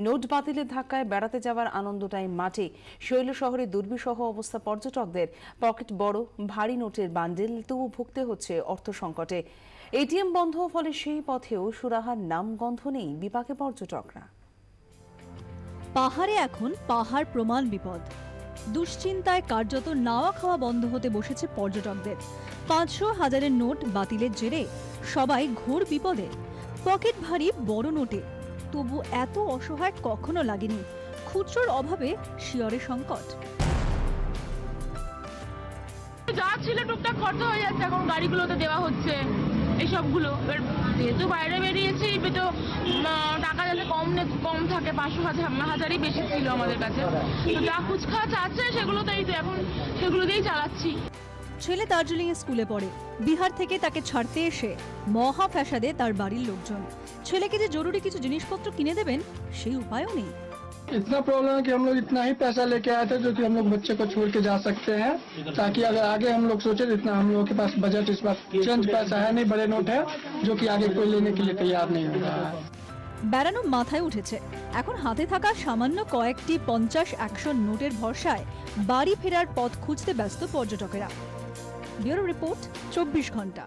Note বাতিলের ধাক্কায় বেড়াতে যাওয়ার আনন্দটাই মাটি। শৈল শহরে দুর্বিষহ অবস্থা পর্যটকদের। পকেট বড়, ভারী নোটের বান্ডেল, তবু ভুগতে হচ্ছে অর্থ সংকটে। এটিএম বন্ধ, ফলে সেই পথেও সুরাহার নাম গন্ধ নেই। বিপাকে পর্যটকরা। পাহাড়ে এখন পাহাড় প্রমাণ বিপদ। দুশ্চিন্তায় কার্যত নাওয়া খাওয়া বন্ধ হতে বসেছে পর্যটকদের। 500-1000-এর নোট বাতিলের জেরে সবাই ঘোর বিপদে। পকেট ভারী বড় নোটে, তবু এত অসহায় কখনো লাগেনি। খুচরোর অভাবে শিয়রে সংকট। যা ছিল টুকটাক খরচা হয়ে যাচ্ছে, এখন গাড়িগুলোতে দেওয়া হচ্ছে এইসবগুলো। যেহেতু বাইরে বেরিয়েছি, তো টাকা যাতে কম থাকে, 500-1000-ই বেশি ছিল আমাদের কাছে। তো যা কুচখাচ আছে সেগুলোতেই তো এখন সেগুলো দিয়েই চালাচ্ছি। ছেলে দার্জিলিং এ স্কুলে পড়ে। বিহার থেকে তাকে ছাড়তে এসে মহা ফ্যাসাদে তার বাড়ির লোকজন। ছেলেকে যে জরুরি কিছু জিনিসপত্র কিনে দেবেন সেই উপায়ও নেই। इतना प्रॉब्लम है कि हम लोग इतना ही पैसा लेके आए थे जो कि हम लोग बच्चे को छोड़ के जा सकते हैं, ताकि अगर आगे हम लोग सोचे, इतना हम लोगों के पास बजट इस बार चेंज पैसा है नहीं, बड़े नोट है जो कि आगे कोई लेने के लिए तैयार नहीं हो रहा है। বেড়ানো মাথায় উঠেছে। এখন হাতে থাকা সামান্য কয়েকটি 50-100 নোটের ভরসায় বাড়ি ফেরার পথ খুঁজতে ব্যস্ত পর্যটকেরা। ব্যুরো রিপোর্ট, 24 ঘন্টা।